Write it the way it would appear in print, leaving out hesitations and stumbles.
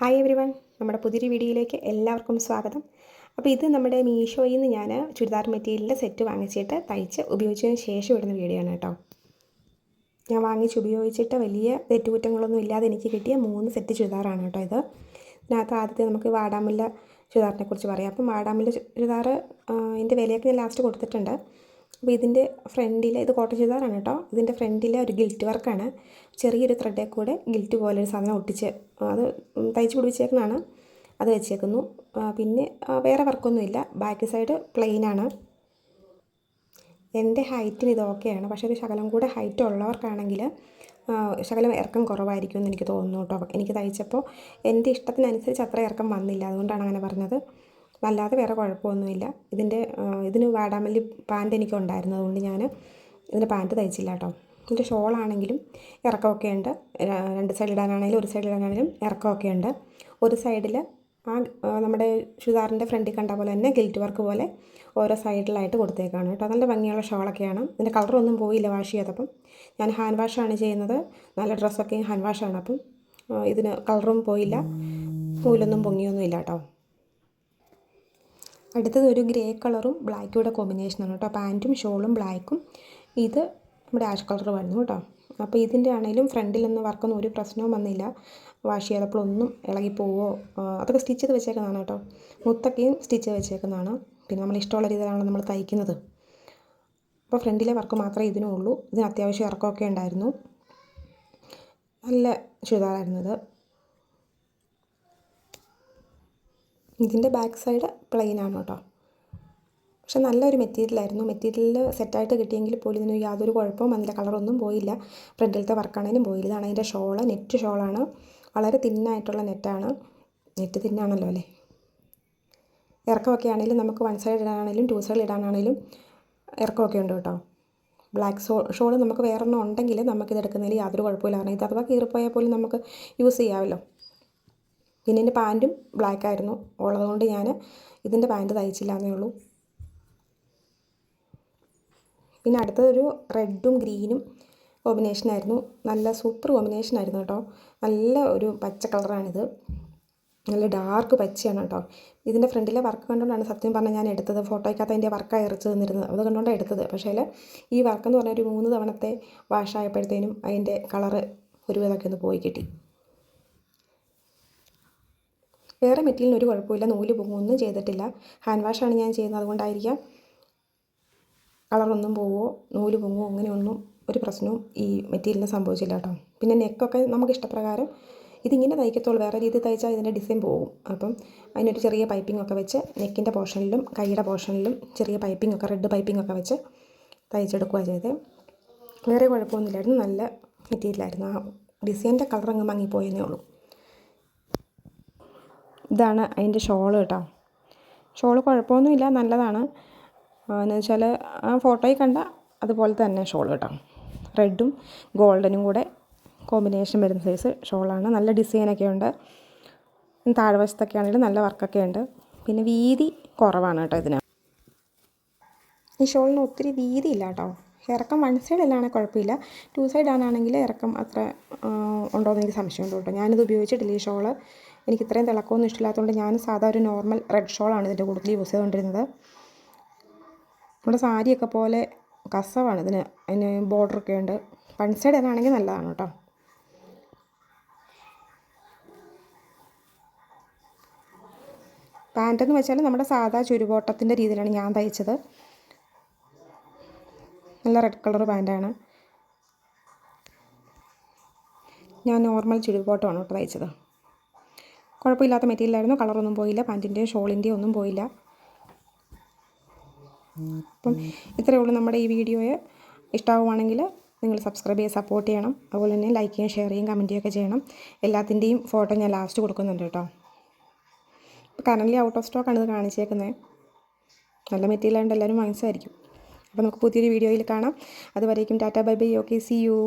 Hi every one, നമ്മുടെ പുതിയൊരു വീഡിയോയിലേക്ക് എല്ലാവർക്കും സ്വാഗതം. അപ്പോൾ ഇത് നമ്മുടെ മീഷോയിൽ നിന്ന് ഞാൻ ചുരിദാർ മെറ്റീരിയലിൻ്റെ സെറ്റ് വാങ്ങിച്ചിട്ട് തയ്ച്ച് ഉപയോഗിച്ചതിന് ശേഷം ഇടുന്ന വീഡിയോ ആണ് കേട്ടോ. ഞാൻ ഉപയോഗിച്ചിട്ട് വലിയ തെറ്റുകുറ്റങ്ങളൊന്നും ഇല്ലാതെ എനിക്ക് കിട്ടിയ 3 സെറ്റ് ചുരിദാറാണ് കേട്ടോ ഇത്. ഇതിനകത്ത് ആദ്യത്തെ നമുക്ക് വാടാമുല്ല ചുരിദാറിനെ കുറിച്ച് പറയാം. അപ്പം വാടാമുല്ല ചുരിദാർ ഇതിൻ്റെ വിലയൊക്കെ ഞാൻ ലാസ്റ്റ് കൊടുത്തിട്ടുണ്ട്. അപ്പോൾ ഇതിൻ്റെ ഫ്രണ്ടിൽ ഇത് കോട്ടൺ ചുരിദാറാണ് കേട്ടോ. ഇതിൻ്റെ ഫ്രണ്ടിൽ ഒരു ഗിൽറ്റ് വർക്കാണ്. ചെറിയൊരു ത്രെഡേ കൂടെ ഗിൽറ്റ് പോലെ ഒരു സാധനം ഒട്ടിച്ച് അത് തയ്ച്ച് പിടിപ്പിച്ചേക്കുന്നതാണ്. അത് വെച്ചേക്കുന്നു. പിന്നെ വേറെ വർക്കൊന്നുമില്ല. Back side പ്ലെയിനാണ്. എൻ്റെ ഹൈറ്റിന് ഇത് ഓക്കെയാണ്. പക്ഷേ ഒരു ശകലം കൂടെ ഹൈറ്റ് ഉള്ളവർക്കാണെങ്കിൽ ശകലം ഇറക്കം കുറവായിരിക്കും എന്ന് എനിക്ക് തോന്നുന്നു കേട്ടോ. എനിക്ക് തയ്ച്ചപ്പോൾ എൻ്റെ ഇഷ്ടത്തിനനുസരിച്ച് അത്ര ഇറക്കം വന്നില്ല, അതുകൊണ്ടാണ് അങ്ങനെ പറഞ്ഞത്. അല്ലാതെ വേറെ കുഴപ്പമൊന്നുമില്ല. ഇതിന് വാടാമല്ലി പാൻറ്റ് എനിക്കുണ്ടായിരുന്നു, അതുകൊണ്ട് ഞാൻ ഇതിൻ്റെ പാൻറ്റ് തയ്ച്ചില്ല കേട്ടോ. ഇതിൻ്റെ ഷോളാണെങ്കിലും ഇറക്കമൊക്കെ ഉണ്ട്. 2 സൈഡ് ഇടാനാണെങ്കിലും ഒരു സൈഡ് ഇടാനാണെങ്കിലും ഇറക്കമൊക്കെ ഉണ്ട്. ഒരു സൈഡിൽ നമ്മുടെ ചുരിദാറിൻ്റെ ഫ്രണ്ടിൽ കണ്ട പോലെ തന്നെ ഗിൽറ്റ് വർക്ക് പോലെ ഓരോ സൈഡിലായിട്ട് കൊടുത്തേക്കാണ് കേട്ടോ. നല്ല ഭംഗിയുള്ള ഷോളൊക്കെയാണ്. ഇതിൻ്റെ കളറൊന്നും പോയില്ല വാഷ് ചെയ്തപ്പം. ഞാൻ ഹാൻഡ് വാഷാണ് ചെയ്യുന്നത്. നല്ല ഡ്രസ്സൊക്കെ ഹാൻഡ് വാഷാണ്. അപ്പം ഇതിന് കളറും പോയില്ല, നൂലൊന്നും പൊങ്ങിയൊന്നുമില്ല കേട്ടോ. അടുത്തത് ഒരു ഗ്രേ കളറും ബ്ലാക്കും കോമ്പിനേഷനാണ് കേട്ടോ. പാൻറ്റും ഷോളും ബ്ലാക്കും, ഇത് നമ്മുടെ ആഷ് കളർ വരുന്നു കേട്ടോ. അപ്പോൾ ഇതിൻ്റെ ആണെങ്കിലും ഫ്രണ്ടിലൊന്നും വർക്കൊന്നും ഒരു പ്രശ്നവും വന്നില്ല. വാഷ് ചെയ്തപ്പോഴൊന്നും ഇളകിപ്പോവോ, അതൊക്കെ സ്റ്റിച്ച് ചെയ്ത് വെച്ചേക്കുന്നതാണ് കേട്ടോ. മുത്തൊക്കെയും സ്റ്റിച്ച് ചെയ്ത് വെച്ചേക്കുന്നതാണ്. പിന്നെ നമ്മൾ ഇഷ്ടമുള്ള രീതിയിലാണ് നമ്മൾ തയ്ക്കുന്നത്. അപ്പോൾ ഫ്രണ്ടിലെ വർക്ക് മാത്രമേ ഇതിനും ഉള്ളൂ. ഇതിന് അത്യാവശ്യം ഇറക്കമൊക്കെ ഉണ്ടായിരുന്നു. നല്ല ചുരിദാറായിരുന്നു ഇത്. ഇതിൻ്റെ ബാക്ക് സൈഡ് പ്ലെയിനാണ് കേട്ടോ. പക്ഷെ നല്ലൊരു മെറ്റീരിയലായിരുന്നു. മെറ്റീരിയൽ സെറ്റായിട്ട് കിട്ടിയെങ്കിൽ പോലും ഇതിന് യാതൊരു കുഴപ്പവും വന്നില്ല. കളറൊന്നും പോയില്ല. ഫ്രണ്ടിലത്തെ വർക്കാണെങ്കിലും പോയില്ല. ഇതാണ് അതിൻ്റെ ഷോള്. നെറ്റ് ഷോളാണ്. വളരെ തിന്നായിട്ടുള്ള നെറ്റാണ്. നെറ്റ് തിന്നാണല്ലോ അല്ലേ. ഇറക്കമൊക്കെ ആണെങ്കിലും നമുക്ക് 1 സൈഡ് ഇടാനാണെങ്കിലും 2 സൈഡ് ഇടാനാണെങ്കിലും ഇറക്കമൊക്കെ ഉണ്ട് കേട്ടോ. ബ്ലാക്ക് ഷോള് നമുക്ക് വേറൊന്നും ഉണ്ടെങ്കിൽ നമുക്കിത് എടുക്കുന്നതിൽ യാതൊരു കുഴപ്പമില്ല. കാരണം ഇത് അഥവാ കീറിപ്പോയാൽ പോലും നമുക്ക് യൂസ് ചെയ്യാമല്ലോ. പിന്നെ എൻ്റെ പാൻറ്റും ബ്ലാക്കായിരുന്നു ഉള്ളതുകൊണ്ട് ഞാൻ ഇതിൻ്റെ പാൻറ്റ് തയ്ച്ചില്ല എന്നേ ഉള്ളൂ. പിന്നെ അടുത്തതൊരു റെഡും ഗ്രീനും കോമ്പിനേഷനായിരുന്നു. നല്ല സൂപ്പർ കോമ്പിനേഷനായിരുന്നു കേട്ടോ. നല്ല ഒരു പച്ച കളറാണിത്. നല്ല ഡാർക്ക് പച്ചയാണ് കേട്ടോ. ഇതിൻ്റെ ഫ്രണ്ടിലെ വർക്ക് കണ്ടുകൊണ്ടാണ് സത്യം പറഞ്ഞാൽ ഞാൻ എടുത്തത്. ഫോട്ടോയ്ക്കകത്ത് അതിൻ്റെ വർക്കാണ് ഇറച്ച് തന്നിരുന്നത്, അത് കണ്ടുകൊണ്ടാണ് എടുത്തത്. പക്ഷേ ഈ വർക്കെന്ന് പറഞ്ഞാൽ ഒരു 3 തവണത്തെ വാഷായപ്പോഴത്തേനും അതിൻ്റെ കളറ് ഒരുവിധമൊക്കെ ഒന്ന് പോയി കിട്ടി. വേറെ മെറ്റീരിയലിന് ഒരു കുഴപ്പമില്ല. നൂല് പൊങ്ങുമൊന്നും ചെയ്തിട്ടില്ല. ഹാൻഡ് വാഷാണ് ഞാൻ ചെയ്യുന്നത്, അതുകൊണ്ടായിരിക്കാം കളറൊന്നും പോവോ നൂല് പൊങ്ങുമോ അങ്ങനെയൊന്നും ഒരു പ്രശ്നവും ഈ മെറ്റീരിയലിന് സംഭവിച്ചില്ല കേട്ടോ. പിന്നെ നെക്കൊക്കെ നമുക്ക് ഇഷ്ടപ്രകാരം ഇതിങ്ങനെ തയ്ക്കത്തുള്ളൂ. വേറെ രീതിയിൽ തയ്ച്ചാൽ ഇതിൻ്റെ ഡിസൈൻ പോകും. അപ്പം അതിനൊരു ചെറിയ പൈപ്പിംഗ് ഒക്കെ വെച്ച് നെക്കിൻ്റെ പോർഷനിലും കൈയുടെ പോർഷനിലും ചെറിയ പൈപ്പിംഗ് ഒക്കെ റെഡ് പൈപ്പിംഗ് ഒക്കെ വെച്ച് തയ്ച്ചെടുക്കുക ചെയ്തത്. വേറെ കുഴപ്പമൊന്നുമില്ലായിരുന്നു. നല്ല മെറ്റീരിയലായിരുന്നു. ആ ഡിസൈൻ്റെ കളർ അങ്ങ് മങ്ങിപ്പോയെന്നേ ഉള്ളൂ. ഇതാണ് അതിൻ്റെ ഷോള് കേട്ടോ. ഷോള് കുഴപ്പമൊന്നുമില്ല, നല്ലതാണ്. എന്ന് വെച്ചാൽ ആ ഫോട്ടോയിൽ കണ്ട അതുപോലെ തന്നെ ഷോൾ കേട്ടോ. റെഡും ഗോൾഡനും കൂടെ കോമ്പിനേഷൻ വരുന്ന സൈസ് ഷോളാണ്. നല്ല ഡിസൈനൊക്കെ ഉണ്ട്. താഴ്വശത്തൊക്കെ ആണെങ്കിലും നല്ല വർക്കൊക്കെ ഉണ്ട്. പിന്നെ വീതി കുറവാണ് കേട്ടോ ഇതിന്. ഈ ഷോളിന് ഒത്തിരി വീതി ഇല്ല കേട്ടോ. ഇറക്കം 1 സൈഡിലാണെങ്കിൽ കുഴപ്പമില്ല. 2 സൈഡ് ആണെങ്കിൽ ഇറക്കം അത്ര ഉണ്ടോ എന്ന് എനിക്ക് സംശയമുണ്ട് കേട്ടോ. ഞാനിത് ഉപയോഗിച്ചിട്ടില്ല ഈ ഷോള്. എനിക്ക് ഇത്രയും തിളക്കമൊന്നും ഇഷ്ടമില്ലാത്തതുകൊണ്ട് ഞാൻ സാധാ ഒരു നോർമൽ റെഡ് ഷോളാണ് ഇതിൻ്റെ കൂടുതൽ യൂസ് ചെയ്തുകൊണ്ടിരുന്നത്. നമ്മുടെ സാരിയൊക്കെ പോലെ കസവാണ് അതിന് ബോർഡറൊക്കെ ഉണ്ട്. 1 സൈഡ് ആണെങ്കിൽ നല്ലതാണ് കേട്ടോ. പാൻറ്റെന്ന് വെച്ചാൽ നമ്മുടെ സാധാ ചുരുബോട്ടത്തിൻ്റെ രീതിയിലാണ് ഞാൻ തയ്ച്ചത്. നല്ല റെഡ് കളർ പാൻറ്റാണ്. ഞാൻ നോർമൽ ചുരുബോട്ടമാണ് കേട്ടോ തയ്ച്ചത്. കുഴപ്പമില്ലാത്ത മെറ്റീരിയലായിരുന്നു. കളറൊന്നും പോയില്ല. പാൻറ്റിൻ്റെയും ഷോളിൻ്റെയും ഒന്നും പോയില്ല. അപ്പം ഇത്രയേ ഉള്ളൂ. നമ്മുടെ ഈ വീഡിയോയെ ഇഷ്ടമാവുകയാണെങ്കിൽ നിങ്ങൾ സബ്സ്ക്രൈബ് ചെയ്ത് സപ്പോർട്ട് ചെയ്യണം. അതുപോലെ തന്നെ ലൈക്ക് ചെയ്യും, ഷെയർ ചെയ്യും, കമൻറ്റ് ചെയ്യുകയൊക്കെ ചെയ്യണം. എല്ലാത്തിൻ്റെയും ഫോട്ടോ ഞാൻ ലാസ്റ്റ് കൊടുക്കുന്നുണ്ട് കേട്ടോ. ഇപ്പോൾ കറൻറ്റ്ലി ഔട്ട് ഓഫ് സ്റ്റോക്കാണ് ഇത് കാണിച്ചേക്കുന്നത്. നല്ല മെറ്റീരിയൽ ആയതുകൊണ്ട് എല്ലാവരും വാങ്ങിച്ചതായിരിക്കും. അപ്പോൾ നമുക്ക് പുതിയൊരു വീഡിയോയിൽ കാണാം. അതുവരേക്കും tata bye bye. Okay, see U.